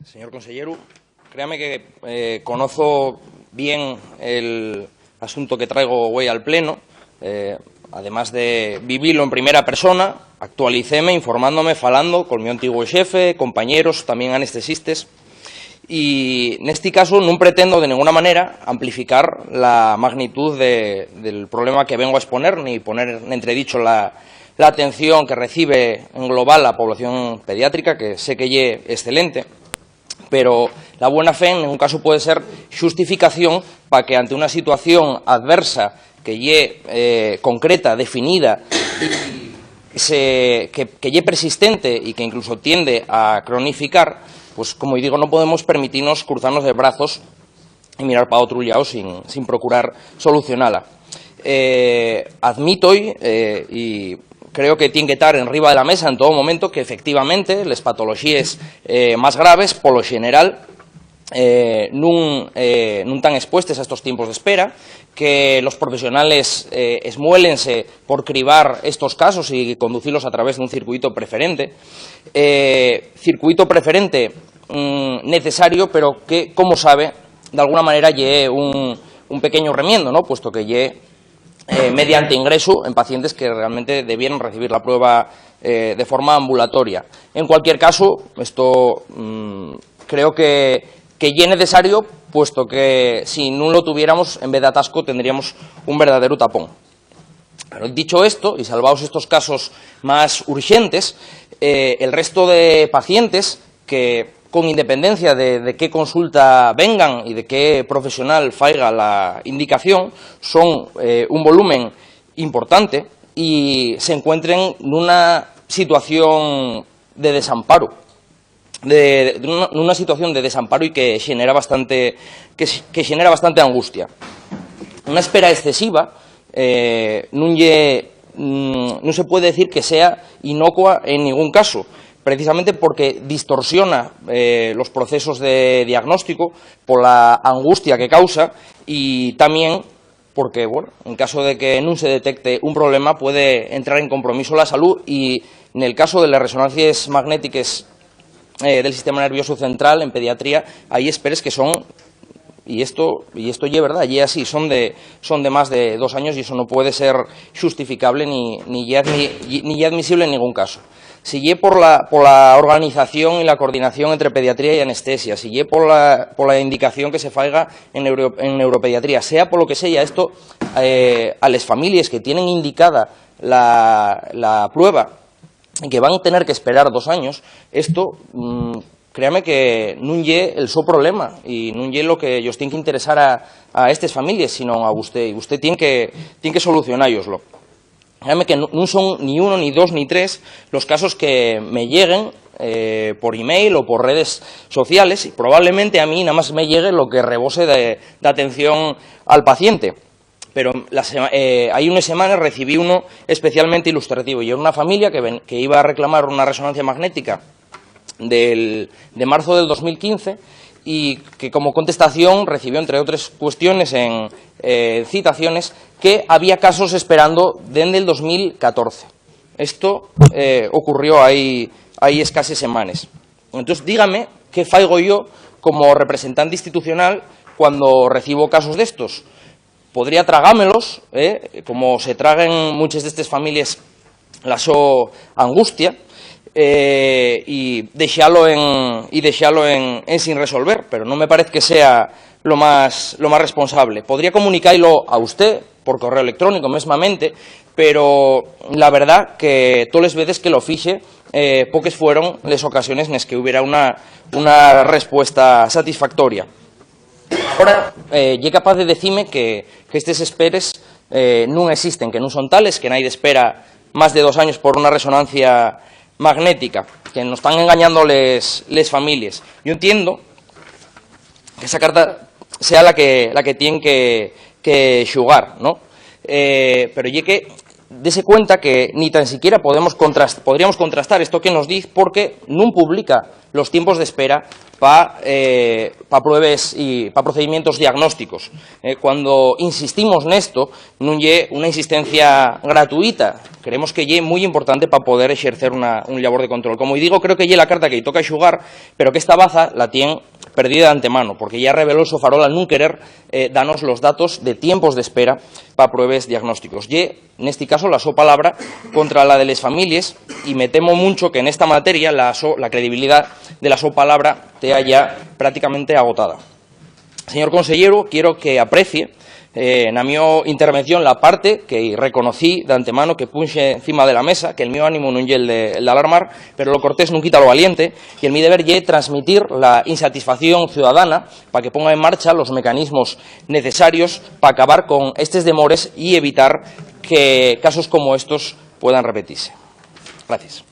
Señor consellero, créame que conozco bien el asunto que traigo hoy al Pleno. Además de vivirlo en primera persona, actualicéme informándome, falando con mi antiguo xefe, compañeros, tamén anestesistas. Y neste caso non pretendo de ninguna manera amplificar la magnitud del problema que vengo a exponer, ni poner en entredicho la atención que recibe en global la población pediátrica, que sé que lle excelente, pero la buena fe en ningún caso puede ser justificación para que ante una situación adversa que lle concreta, definida, que lle persistente y que incluso tiende a cronificar, pues como digo, no podemos permitirnos cruzarnos de brazos y mirar para otro lado sin procurar solucionarla. Admito y creo que tiene que estar enriba de la mesa en todo momento que efectivamente las patologías más graves, por lo general, non tan expuestas a estos tiempos de espera, que los profesionales esmuélense por cribar estos casos y conducirlos a través de un circuito preferente, necesario, pero que, como sabe, de alguna manera lle un pequeño remiendo, ¿no? Puesto que lle mediante ingreso en pacientes que realmente debieran recibir la prueba de forma ambulatoria. En cualquier caso, esto creo que es necesario, puesto que si no lo tuviéramos, en vez de atasco, tendríamos un verdadero tapón. Pero dicho esto, y salvados estos casos más urgentes, el resto de pacientes que, con independencia de qué consulta vengan y de qué profesional faiga la indicación, son un volumen importante y se encuentren en una situación de desamparo. Una situación de desamparo y que genera bastante angustia. Una espera excesiva no se puede decir que sea inocua en ningún caso, precisamente porque distorsiona los procesos de diagnóstico por la angustia que causa y también porque, bueno, en caso de que no se detecte un problema puede entrar en compromiso la salud y en el caso de las resonancias magnéticas del sistema nervioso central en pediatría hay esperes que son, y esto ya es verdad, ya así, son de más de 2 años y eso no puede ser justificable ni admisible en ningún caso. Si lle por la organización y la coordinación entre pediatría y anestesia, si lle por la indicación que se faiga en neuropediatría, sea por lo que sea, esto a las familias que tienen indicada la prueba y que van a tener que esperar 2 años, esto, créame que non lle el so problema y non lle lo que ellos tienen que interesar a estas familias, sino a usted, y usted tiene que solucionároslo. Créame que no son ni 1, ni 2, ni 3 los casos que me lleguen por email o por redes sociales y probablemente a mí nada más me llegue lo que rebose de atención al paciente. Pero hay unas semanas recibí uno especialmente ilustrativo y era una familia que iba a reclamar una resonancia magnética de marzo del 2015 y que como contestación recibió, entre otras cuestiones en citaciones, que había casos esperando desde el 2014. Esto ocurrió ahí escasas semanas. Entonces, dígame qué faigo yo como representante institucional cuando recibo casos de estos. Podría tragámelos, como se traguen muchas de estas familias la so angustia, y deixalo en sin resolver, pero no me parece que sea lo más responsable. Podría comunicarlo a usted por correo electrónico mesmamente, pero la verdad que todas las veces que lo fixe, pocas fueron las ocasiones en las que hubiera una respuesta satisfactoria. Ahora, lle capaz de decirme que estes esperes non existen, que non son tales, que nadie espera más de 2 años por una resonancia magnética, que nos están engañando les familias. Yo entiendo que esa carta sea la que tienen que xugar, ¿no? Pero lle que dese cuenta que ni tan siquiera podríamos contrastar esto que nos dice, porque no publica los tiempos de espera para pruebas y para procedimientos diagnósticos. Cuando insistimos en esto, no es una insistencia gratuita, creemos que es muy importante para poder ejercer un labor de control. Como digo, creo que es la carta que toca xugar, pero que esta baza la tiene perdida de antemano, porque ya reveló el Sofarol al no querer darnos los datos de tiempos de espera para pruebas diagnósticos. Y, en este caso, la palabra contra la de las familias, y me temo mucho que en esta materia la credibilidad de la palabra te haya prácticamente agotada. Señor consellero, quiero que aprecie en mi intervención la parte que reconocí de antemano, que puse encima de la mesa, que el mío ánimo no es el de alarmar, pero lo cortés no quita lo valiente, y el mi deber es transmitir la insatisfacción ciudadana para que ponga en marcha los mecanismos necesarios para acabar con estos demores y evitar que casos como estos puedan repetirse. Gracias.